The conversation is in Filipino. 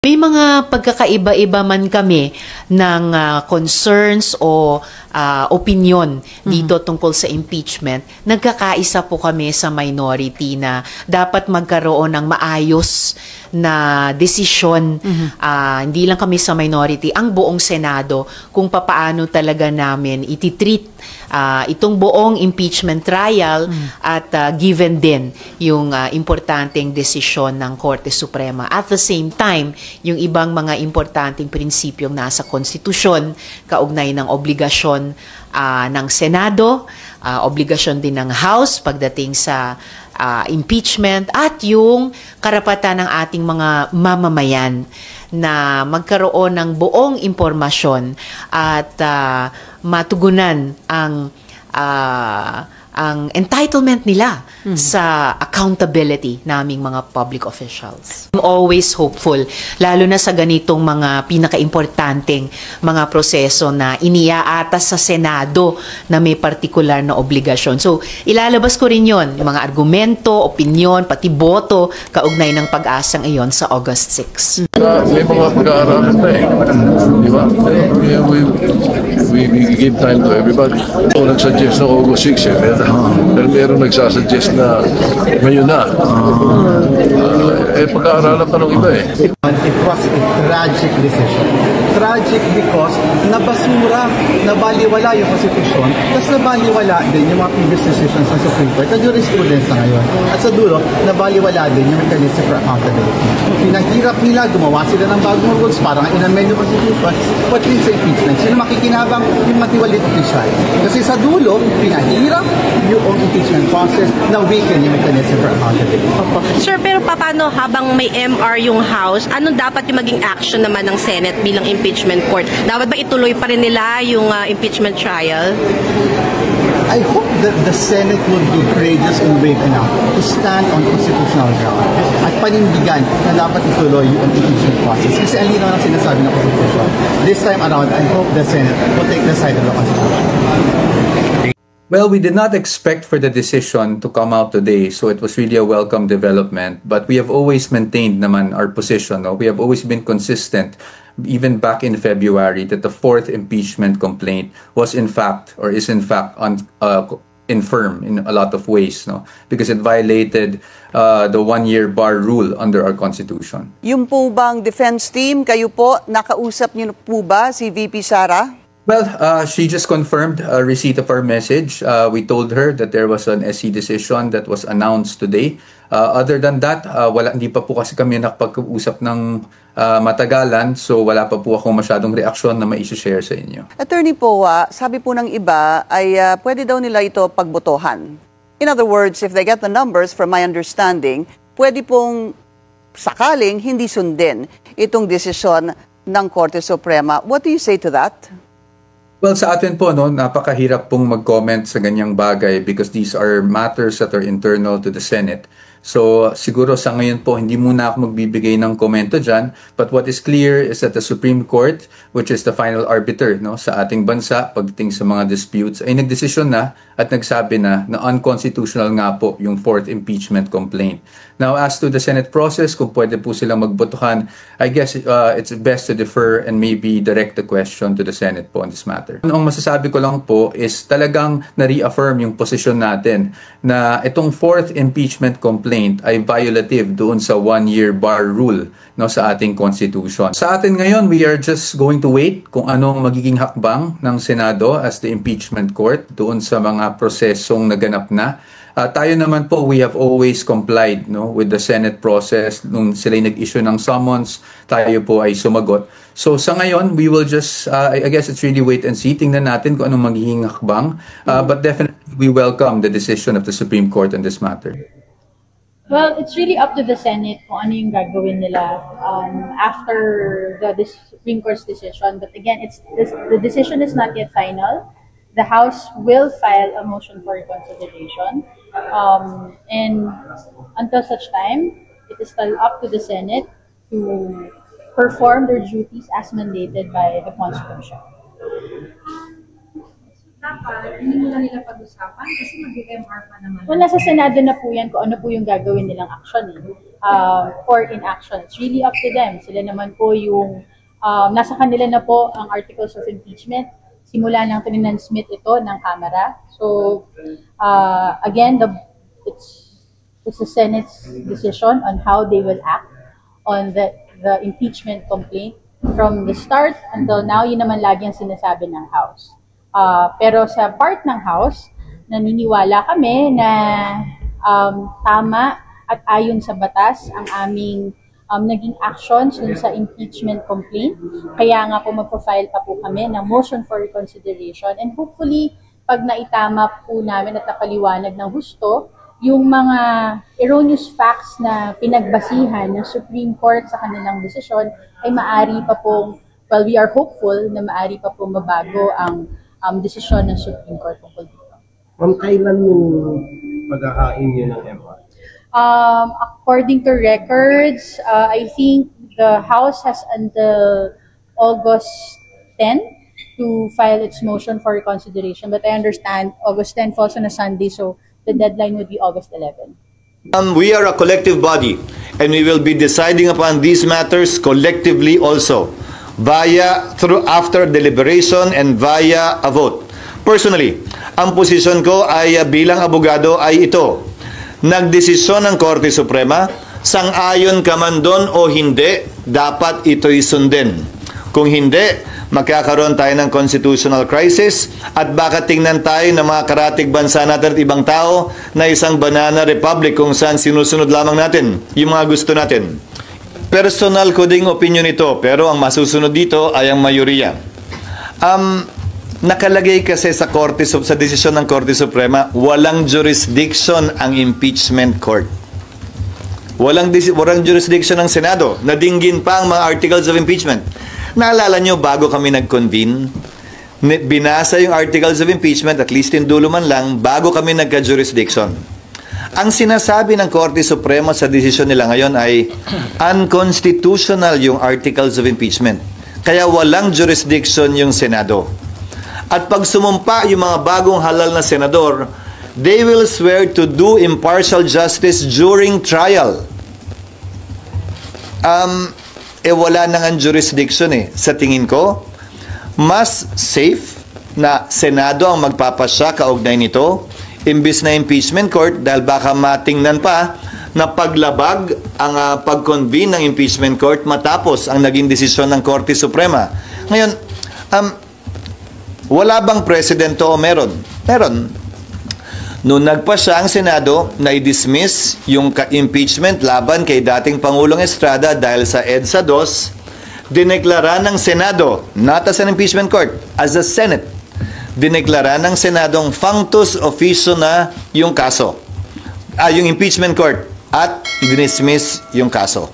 May mga pagkakaiba-iba man kami ng concerns o opinion dito tungkol sa impeachment. Nagkakaisa po kami sa minority na dapat magkaroon ng maayos na desisyon. Hindi lang kami sa minority, ang buong Senado kung papaano talaga namin ititreat itong buong impeachment trial at given din yung importanteng desisyon ng Korte Suprema. At the same time, yung ibang mga importanteng prinsipyong nasa konstitusyon, kaugnay ng obligasyon ng Senado, obligasyon din ng House pagdating sa impeachment at yung karapatan ng ating mga mamamayan na magkaroon ng buong impormasyon at matugunan ang entitlement nila sa accountability naming mga public officials. I'm always hopeful, lalo na sa ganitong mga pinaka-importanteng mga proseso na iniaatas sa Senado na may partikular na obligasyon. So, ilalabas ko rin yon, yung mga argumento, opinyon, pati boto, kaugnay ng pag-asang iyon sa August 6. May mga pag-aaralan na eh. Di ba? We give time to everybody. Kung nagsuggest na August 6 eh, pero meron nagsasuggest na ngayon na. Pag-aaralan pa ng iba eh. It was a tragic decision. Tragic because nabasura, nabaliwala yung konstitusyon, tapos nabaliwala din yung mga previous decisions sa Supreme Court, at jurisprudence na ngayon. At sa dulo, nabaliwala din yung mechanism for accountability. Pinahirap nila, gumawa sila ng bagong rules, parang inamen yung konstitusyon, but din sa impeachment. Sino makikinabang yung matiwalit official? Kasi sa dulo, pinahirap yung impeachment process na weaken yung mechanism for accountability. Sir, pero paano habang may MR yung House, anong dapat yung maging action naman ng Senate bilang impeachment court? Dapat ba ituloy pa rin nila yung impeachment trial? I hope that the Senate will be courageous and brave enough to stand on constitutional ground at panindigan na dapat ituloy yung impeachment process. Kasi ang linaw ng sinasabi ng Constitution. This time around, I hope the Senate will take the side of the Constitution. Well, we did not expect for the decision to come out today, so it was really a welcome development. But we have always maintained naman our position. No? We have always been consistent, even back in February, that the fourth impeachment complaint was in fact, or is in fact, infirm in a lot of ways, no? Because it violated the one-year bar rule under our Constitution. Yung po bang defense team, kayo po, nakausap niyo po ba si VP Sara? Well, she just confirmed receipt of our message. We told her that there was an SC decision that was announced today. Other than that, hindi pa po kasi kami nakapag-usap ng matagalan, so wala pa po akong masyadong reaksyon na mai-share sa inyo. Attorney Poa, sabi po ng iba ay pwede daw nila ito pagbotohan. In other words, if they get the numbers, from my understanding, pwede pong sakaling hindi sundin itong desisyon ng Korte Suprema. What do you say to that? Well, sa atin po, no, napakahirap pong mag-comment sa ganyang bagay because these are matters that are internal to the Senate. So, siguro sa ngayon po, hindi muna ako magbibigay ng komento dyan. But what is clear is that the Supreme Court, which is the final arbiter, no, sa ating bansa pagdating sa mga disputes, ay nagdesisyon na at nagsabi na unconstitutional nga po yung fourth impeachment complaint. Now, as to the Senate process, kung pwede po silang magbotohan, I guess it's best to defer and maybe direct the question to the Senate po on this matter. Ang masasabi ko lang po is talagang na-reaffirm yung posisyon natin na itong fourth impeachment complaint ay violative doon sa one-year bar rule, no, sa ating Constitution. Sa atin ngayon, we are just going to wait kung anong magiging hakbang ng Senado as the impeachment court doon sa mga prosesong naganap na. Tayo naman po, we have always complied, no, with the Senate process. Nung sila'y nag-issue ng summons, tayo po ay sumagot. So sa ngayon, we will just, I guess it's really wait and see. Tingnan natin kung anong magiging hakbang. But definitely, we welcome the decision of the Supreme Court on this matter. Well, it's really up to the Senate kung ano yung gagawin nila after the Supreme Court's decision. But again, the decision is not yet final. The House will file a motion for reconsideration. And until such time, it is still up to the Senate to perform their duties as mandated by the Constitution. dapat hindi muna nila pag-usapan kasi mag-MR pa naman. Well, nasa Senado na po yan kung ano po yung gagawin nilang action or inaction. It's really up to them. Sila naman po yung nasa kanila na po ang articles of impeachment. Simula nang tinansmit ito ng Kamara. So, again, it's the Senate's decision on how they will act on the impeachment complaint. From the start until now, yun naman lagi ang sinasabi ng House. Pero sa part ng House, naniniwala kami na tama at ayon sa batas ang aming naging actions dun sa impeachment complaint. Kaya nga po magpa-file pa po kami ng motion for reconsideration and hopefully pag naitama po namin at napaliwanag ng husto, yung mga erroneous facts na pinagbasihan ng Supreme Court sa kanilang desisyon ay maari pa pong, well, we are hopeful na maari pa pong mabago ang desisyon ng Supreme Court tungkol dito. Ma'am, kailan yung pag-ahain yun ng MR? According to records, I think the House has until August 10 to file its motion for reconsideration. But I understand August 10 falls on a Sunday, so the deadline would be August 11. We are a collective body and we will be deciding upon these matters collectively also after deliberation and via a vote. Personally, ang posisyon ko ay bilang abogado ay ito. Nagdesisyon ng Korte Suprema, sang-ayon ka man doon o hindi, dapat ito'y sundin. Kung hindi, magkakaroon tayo ng constitutional crisis at baka tingnan tayo ng mga karatig bansa natin at ibang tao na isang banana republic kung saan sinusunod lamang natin yung mga gusto natin. Personal ko ding opinion ito, pero ang masusunod dito ay ang mayoriya. Nakalagay kasi sa desisyon ng Korte Suprema, walang jurisdiction ang impeachment court. Walang jurisdiction ng Senado. Nadinggin pa ang mga articles of impeachment. Naalala nyo, bago kami nag-convene, binasa yung articles of impeachment, at least in dulo man lang, bago kami nagka-jurisdiction. Ang sinasabi ng Korte Suprema sa desisyon nila ngayon ay unconstitutional yung articles of impeachment. Kaya walang jurisdiction yung Senado. At pag sumumpa yung mga bagong halal na senador, they will swear to do impartial justice during trial. Wala nang ang jurisdiction eh. Sa tingin ko, mas safe na Senado ang magpapasya kaugnay nito, imbis na impeachment court, dahil baka matingnan pa na paglabag ang pag-convene ng impeachment court matapos ang naging desisyon ng Korte Suprema. Ngayon, wala bang presidente o meron? Meron. Noong nagpasya ang Senado na i-dismiss yung impeachment laban kay dating Pangulong Estrada dahil sa EDSA 2, dineklara ng Senado, not as an impeachment court, as a Senate, dineklara ng Senadong functus officio na yung kaso, yung impeachment court, at dinismiss yung kaso.